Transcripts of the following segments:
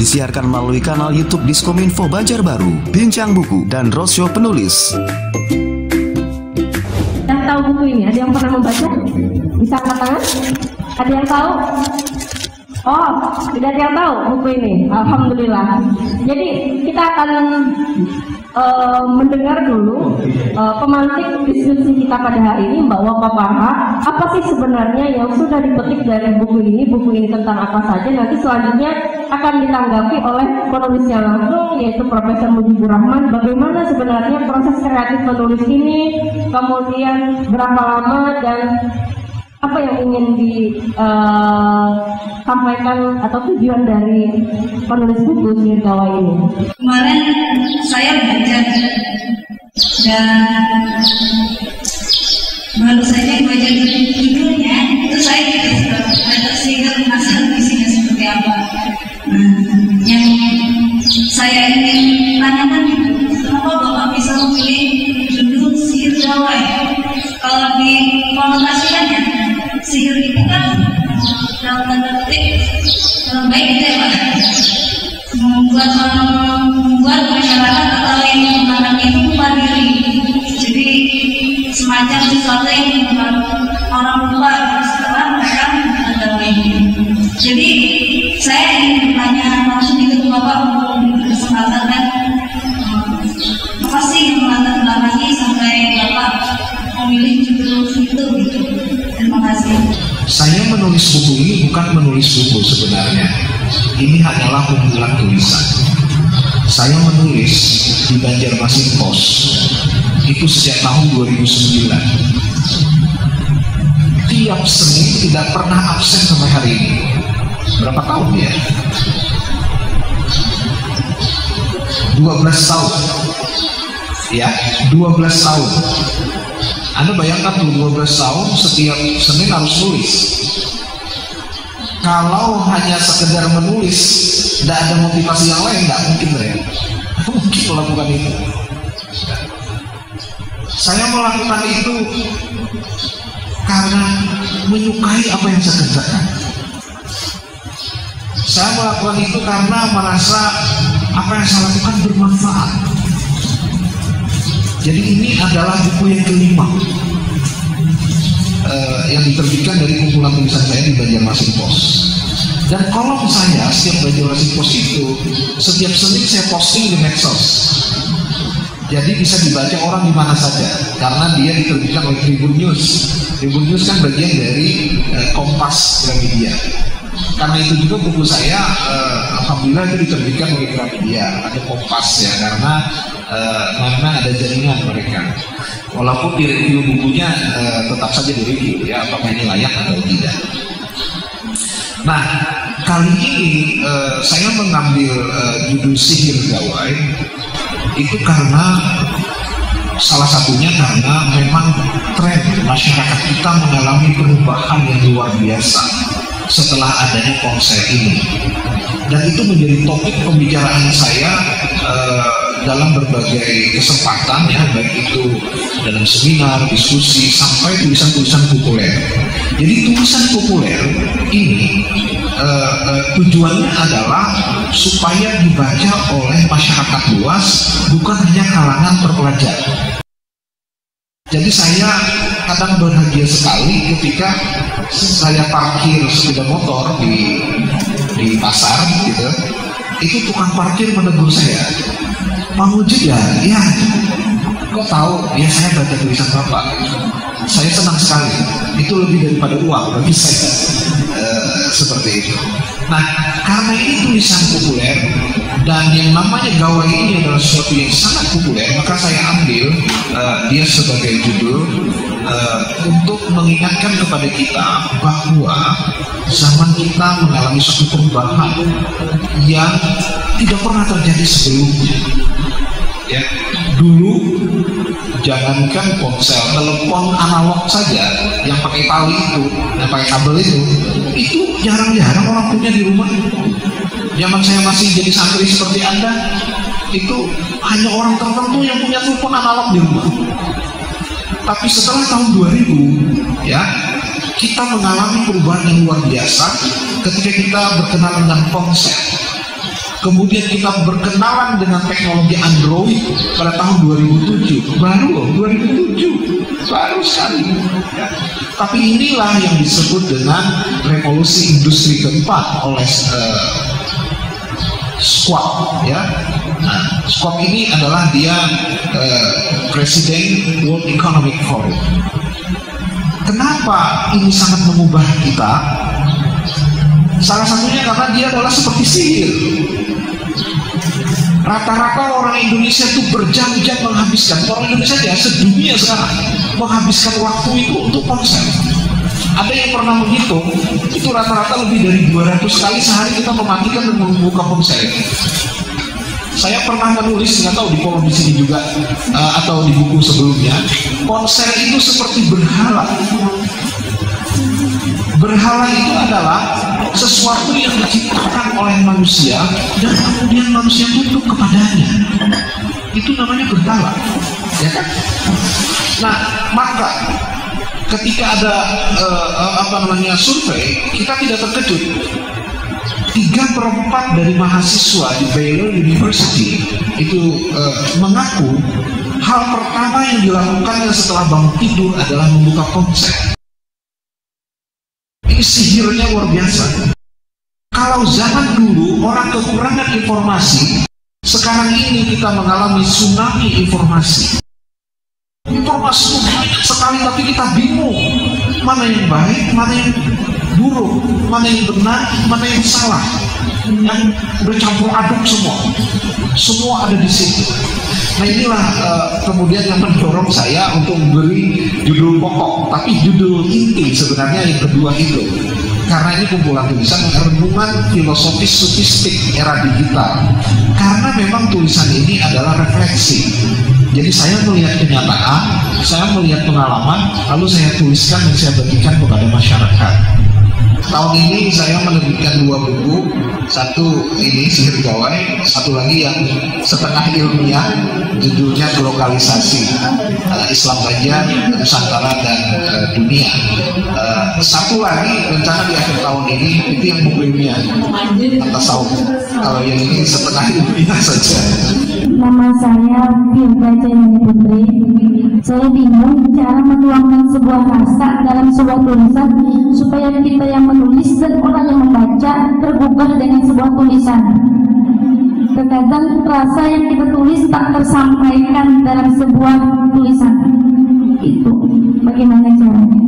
disiarkan melalui kanal YouTube Diskominfo Banjarbaru, Bincang Buku, dan Roadshow Penulis. Yang tahu buku ini? Ada yang pernah membaca? Bisa angkat tangan? Ada yang tahu? Oh, tidak ada yang tahu buku ini. Alhamdulillah. Jadi kita akan mendengar dulu pemantik diskusi kita pada hari ini, bahwa Papaha apa sih sebenarnya yang sudah dipetik dari buku ini tentang apa saja. Nanti selanjutnya akan ditanggapi oleh penulisnya langsung, yaitu Profesor Mujibur Rahman. Bagaimana sebenarnya proses kreatif menulis ini, kemudian berapa lama, dan apa yang ingin disampaikan atau tujuan dari penulis buku Sihir Gawai ini. Kemarin saya baca dan baru saja baca judulnya, itu saya juga ada sihir asal isinya seperti apa. Yang saya ingin tanyakan, kenapa Bapak bisa memilih judul Sihir Gawai? Kalau dikonotasikannya, sihir itu kan dalam tanda petik baik gitu ya Pak, membuat masyarakat atau yang menggunakan itu lupa diri, jadi semacam sesuatu yang membuat orang lupa setelah mereka mengetahui ini. Jadi saya ingin bertanya langsung itu ke Bapak untuk kesempatan, dan apa sih yang melatar belakangi sampai Bapak memilih judul itu gitu. Terima kasih. Saya menulis buku ini bukan menulis buku sebenarnya. Ini hanyalah kumpulan tulisan. Saya menulis di Banjarmasin Pos itu sejak tahun 2009. Tiap Senin tidak pernah absen sampai hari ini. Berapa tahun ya? 12 tahun. Ya, 12 tahun. Anda bayangkan tuh 12 tahun setiap Senin harus nulis. Kalau hanya sekedar menulis, tidak ada motivasi yang lain, tidak mungkin ya. Mungkin melakukan itu. Saya melakukan itu karena menyukai apa yang saya kerjakan. Saya melakukan itu karena merasa apa yang saya lakukan bermanfaat. Jadi ini adalah buku yang kelima yang diterbitkan dari kumpulan tulisan saya di Banjarmasin Pos. Dan kolom saya setiap Banjarmasin Pos itu setiap Senin saya posting di medsos. Jadi bisa dibaca orang di mana saja karena dia diterbitkan oleh Tribun News. Tribun News kan bagian dari Kompas Gramedia. Karena itu juga buku saya alhamdulillah itu diterbitkan oleh Gramedia, ada Kompas ya, karena ada jaringan mereka. Walaupun di review bukunya tetap saja di review ya, apakah ini layak atau tidak. Nah, kali ini saya mengambil judul Sihir Gawai itu karena salah satunya karena memang tren masyarakat kita mengalami perubahan yang luar biasa setelah adanya ponsel ini, dan itu menjadi topik pembicaraan saya dalam berbagai kesempatan ya, baik itu dalam seminar, diskusi, sampai tulisan-tulisan populer. Jadi tulisan populer ini tujuannya adalah supaya dibaca oleh masyarakat luas, bukan hanya kalangan terpelajar. Jadi saya kadang bahagia sekali ketika saya parkir sepeda motor di pasar gitu, itu tukang parkir menegur saya, Pak Mujib ya, kok tahu? Ya saya baca tulisan Bapak. Saya senang sekali. Itu lebih daripada uang bagi saya. Seperti itu. Nah, karena ini tulisan populer dan yang namanya gawai ini adalah sesuatu yang sangat populer, maka saya ambil dia sebagai judul untuk mengingatkan kepada kita bahwa zaman kita mengalami suatu perubahan yang tidak pernah terjadi sebelumnya. Ya, dulu jangankan ponsel, telepon analog saja yang pakai tali itu, yang pakai kabel itu jarang-jarang orang punya di rumah. Zaman saya masih jadi santri seperti Anda, itu hanya orang tertentu yang punya telepon analog di rumah. Tapi setelah tahun 2000, ya, kita mengalami perubahan yang luar biasa ketika kita berkenal dengan ponsel. Kemudian kita berkenalan dengan teknologi Android pada tahun 2007. Baru 2007, baru sekali. Ya. Tapi inilah yang disebut dengan revolusi industri keempat oleh Schwab, ya. Nah, Schwab ini adalah dia Presiden World Economic Forum. Kenapa ini sangat mengubah kita? Salah satunya karena dia adalah seperti sihir. Rata-rata orang Indonesia itu berjam-jam menghabiskan, orang Indonesia saja sedunia sekarang menghabiskan waktu itu untuk ponsel. Ada yang pernah menghitung, itu rata-rata lebih dari 200 kali sehari kita mematikan dan membuka ponsel. Saya pernah menulis, nggak tahu di kolom di sini juga atau di buku sebelumnya, ponsel itu seperti berhala. Berhala itu adalah sesuatu yang diciptakan oleh manusia dan kemudian manusia tunduk kepadanya. Itu namanya berhala, ya kan? Nah, maka ketika ada survei, kita tidak terkejut. 3/4 dari mahasiswa di Baylor University itu mengaku hal pertama yang dilakukannya setelah bangun tidur adalah membuka ponsel. Ini sihirnya luar biasa. Kalau zaman dulu orang kekurangan informasi, sekarang ini kita mengalami tsunami informasi. Informasi banyak sekali tapi kita bingung mana yang baik, mana yang buruk, mana yang benar, mana yang salah. Yang bercampur aduk semua ada di situ. Nah inilah kemudian yang mendorong saya untuk memberi judul pokok, tapi judul inti sebenarnya yang kedua itu. Karena ini kumpulan tulisan renungan filosofis sofistik era digital. Karena memang tulisan ini adalah refleksi. Jadi saya melihat kenyataan, saya melihat pengalaman, lalu saya tuliskan dan saya bagikan kepada masyarakat. Tahun ini saya menerbitkan 2 buku, satu ini Sihir Gawai, satu lagi yang setengah ilmiah, judulnya Globalisasi, Islam Banjar, Nusantara dan Dunia. Satu lagi rencana di akhir tahun ini itu yang buku ilmiah, Tasawuf. Kalau yang ini setengah ilmiah saja. Nama saya Firda Jayani Putri. Saya bingung cara menuangkan sebuah rasa dalam sebuah tulisan supaya kita yang menulis dan orang yang membaca tergugah dengan sebuah tulisan. Terkadang rasa yang kita tulis tak tersampaikan dalam sebuah tulisan. Itu bagaimana caranya?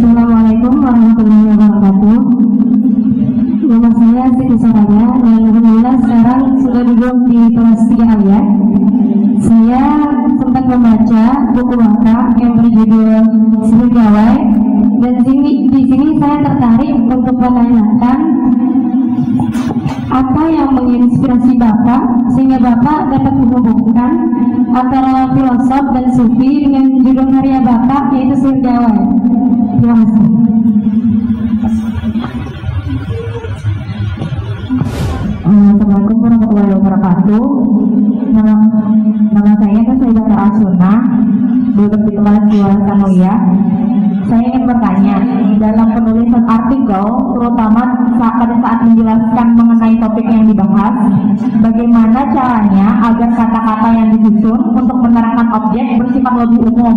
Assalamualaikum warahmatullahi wabarakatuh. Nama saya Siti Saraya dan alhamdulillah sekarang sudah duduk di kelas 3 Alia. Saya sempat membaca buku Waka yang berjudul Sihir Gawai dan di sini saya tertarik untuk menanyakan apa yang menginspirasi Bapak sehingga Bapak dapat menghubungkan antara filosof dan sufi dengan judul karya Bapak yaitu Sihir Gawai. Terima kasih. Assalamualaikum warahmatullahi wabarakatuh. Nama saya Sayyidah Al-Sunnah, duduk di kelas 2 Sanawiyah. Saya ingin bertanya, dalam penulisan artikel, terutama pada saat menjelaskan mengenai topik yang dibahas, bagaimana caranya agar kata-kata yang disusun untuk menerangkan objek bersifat lebih umum,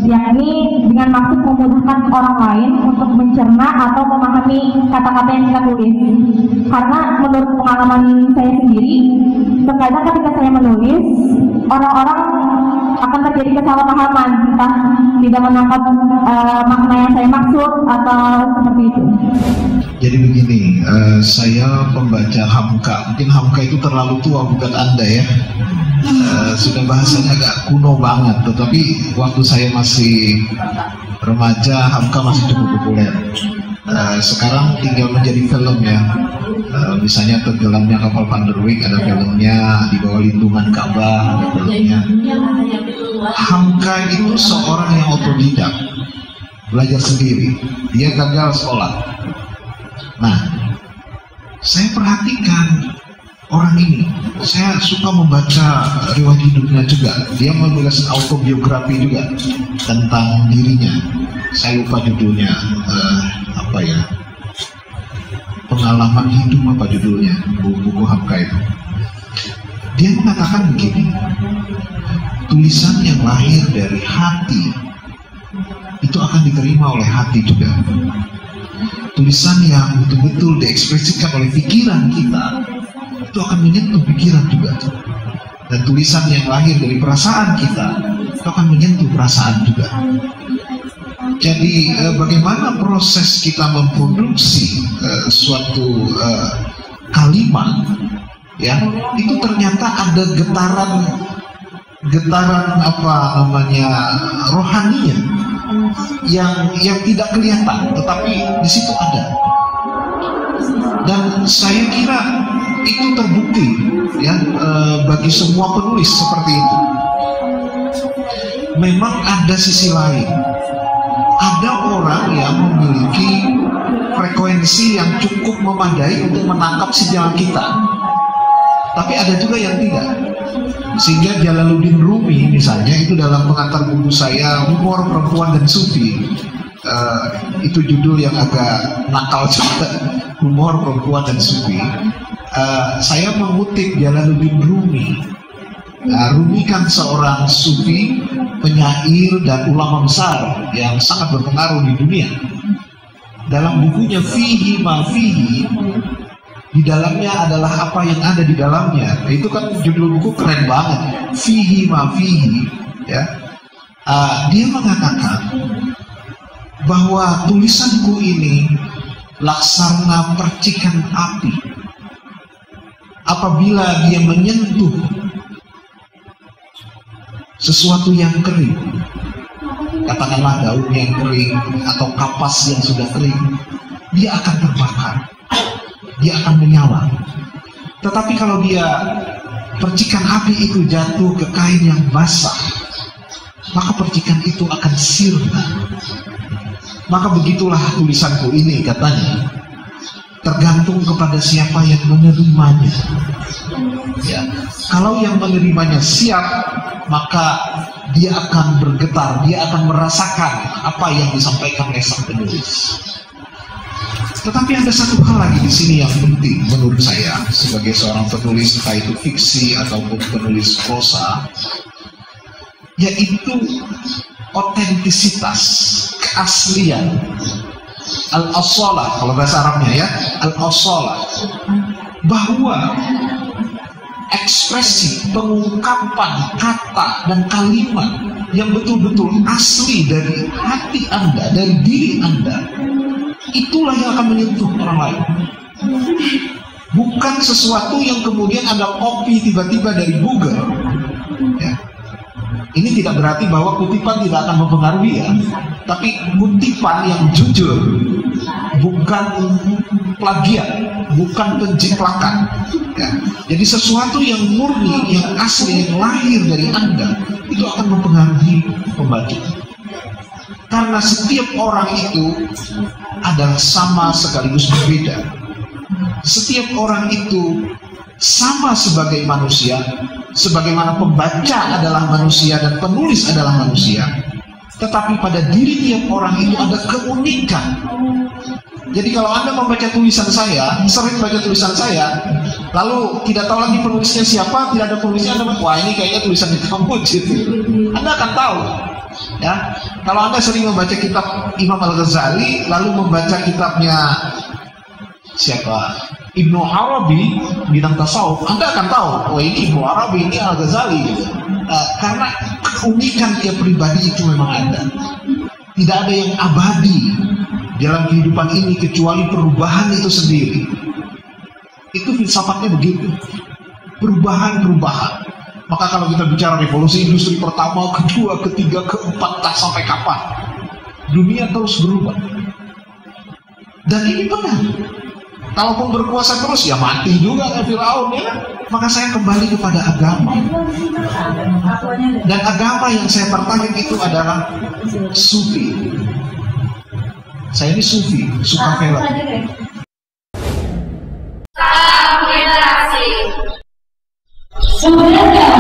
yakni dengan maksud memudahkan orang lain untuk mencerna atau memahami kata-kata yang kita tulis. Karena menurut pengalaman saya sendiri, terkadang ketika saya menulis, orang-orang akan terjadi kesalahpahaman, entah tidak menangkap makna yang saya maksud atau seperti itu. Jadi begini, saya pembaca Hamka. Mungkin Hamka itu terlalu tua buat Anda ya. Sudah bahasanya agak kuno banget. Tetapi waktu saya masih remaja, Hamka masih cukup populer. Sekarang tinggal menjadi film ya. Misalnya Tenggelamnya Kapal Van der Wijk ada filmnya, Di Bawah Lindungan Ka'bah ada filmnya. Hamka itu seorang yang otodidak, belajar sendiri. Dia gagal sekolah. Nah, saya perhatikan orang ini. Saya suka membaca riwayat hidupnya juga. Dia menulis autobiografi juga tentang dirinya. Saya lupa judulnya apa ya? pengalaman hidup, apa judulnya, buku Hamka itu. Dia mengatakan begini, tulisan yang lahir dari hati itu akan diterima oleh hati juga. Tulisan yang betul-betul diekspresikan oleh pikiran kita itu akan menyentuh pikiran juga. Dan tulisan yang lahir dari perasaan kita itu akan menyentuh perasaan juga. Jadi bagaimana proses kita memproduksi suatu kalimat, ya, itu ternyata ada getaran apa namanya rohaninya yang tidak kelihatan, tetapi di situ ada. Dan saya kira itu terbukti, ya, bagi semua penulis seperti itu. Memang ada sisi lain. Ada orang yang memiliki frekuensi yang cukup memadai untuk menangkap sinyal kita. Tapi ada juga yang tidak. Sehingga Jalaluddin Rumi misalnya, itu dalam pengantar buku saya Humor Perempuan dan Sufi, itu judul yang agak nakal juga, Humor Perempuan dan Sufi. Saya mengutip Jalaluddin Rumi. Rumi kan seorang sufi, penyair dan ulama besar yang sangat berpengaruh di dunia. Dalam bukunya Fihi Ma Fihi, di dalamnya adalah apa yang ada di dalamnya. Itu kan judul buku keren banget, Fihi Ma Fihi, ya. Dia mengatakan bahwa tulisanku ini laksana percikan api. Apabila dia menyentuh sesuatu yang kering, katakanlah daun yang kering atau kapas yang sudah kering, dia akan terbakar, dia akan menyala. Tetapi kalau dia percikan api itu jatuh ke kain yang basah, maka percikan itu akan sirna. Maka begitulah tulisanku ini, katanya, tergantung kepada siapa yang menerimanya. Ya, kalau yang menerimanya siap, maka dia akan bergetar, dia akan merasakan apa yang disampaikan oleh sang penulis. Tetapi ada satu hal lagi di sini yang penting menurut saya sebagai seorang penulis, entah itu fiksi ataupun penulis prosa, yaitu otentisitas, keaslian, al-asalah kalau bahasa Arabnya, ya, al-asalah, bahwa ekspresi, pengungkapan kata dan kalimat yang betul-betul asli dari hati Anda, dari diri Anda, itulah yang akan menyentuh orang lain. Bukan sesuatu yang kemudian Anda copy tiba-tiba dari Google, ya. Ini tidak berarti bahwa kutipan tidak akan mempengaruhi, ya, tapi kutipan yang jujur, bukan plagiat, bukan penjiplakan, ya. Jadi sesuatu yang murni, yang asli, yang lahir dari Anda, itu akan mempengaruhi pembaca. Karena setiap orang itu adalah sama sekaligus berbeda. Setiap orang itu sama sebagai manusia, sebagaimana pembaca adalah manusia dan penulis adalah manusia. Tetapi pada diri tiap orang itu ada keunikan. Jadi kalau Anda membaca tulisan saya, sering baca tulisan saya, lalu tidak tahu lagi penulisnya siapa, tidak ada penulisnya, Anda, wah ini kayaknya tulisan kamu gitu. Anda akan tahu, ya. Kalau Anda sering membaca kitab Imam Al-Ghazali, lalu membaca kitabnya siapa, Ibnu Arabi, bidang tasawuf, Anda akan tahu, oh ini Ibnu Arabi, ini Al-Ghazali gitu. Karena keunikan tiap pribadi itu memang ada. Tidak ada yang abadi dalam kehidupan ini kecuali perubahan itu sendiri. Itu filsafatnya begitu, perubahan. Maka kalau kita bicara revolusi industri pertama, kedua, ketiga, keempat, tak sampai kapan, dunia terus berubah. Dan ini benar. Kalaupun berkuasa terus, ya mati juga kan Firaun, ya. Maka saya kembali kepada agama. Dan agama yang saya pertahankan itu adalah sufi. Saya ini sufi, suka film. Sebenarnya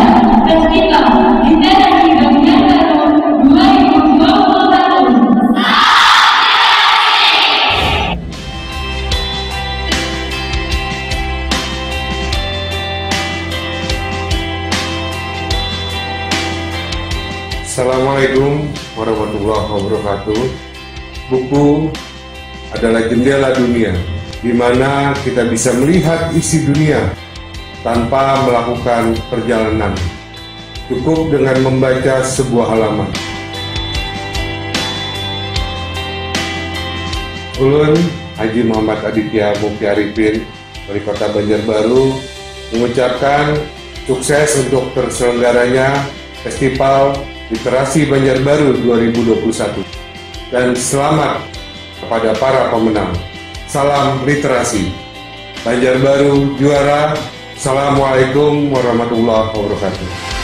festival literasi Banjar Baru 2021. Assalamualaikum warahmatullahi wabarakatuh. Buku adalah jendela dunia, di mana kita bisa melihat isi dunia tanpa melakukan perjalanan. Cukup dengan membaca sebuah halaman. Ulun Haji Muhammad Aditya Mukti Arifin, Wali Kota Banjarbaru, mengucapkan sukses untuk terselenggaranya Festival Literasi Banjarbaru 2021 dan selamat kepada para pemenang. Salam literasi. Banjarbaru juara. Assalamualaikum warahmatullahi wabarakatuh.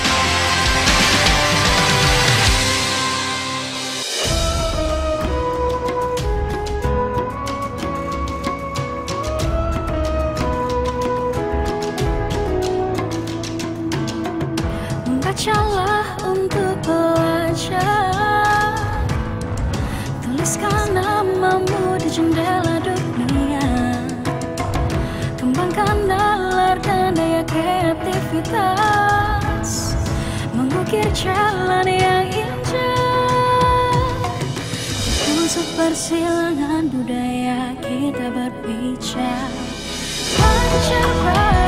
Bacalah untuk belajar, tuliskan namamu di jendela dunia, kembangkan nalar dan daya kreativitas, mengukir jalan yang indah, untuk persilangan budaya kita berbicara. Banjarbaru.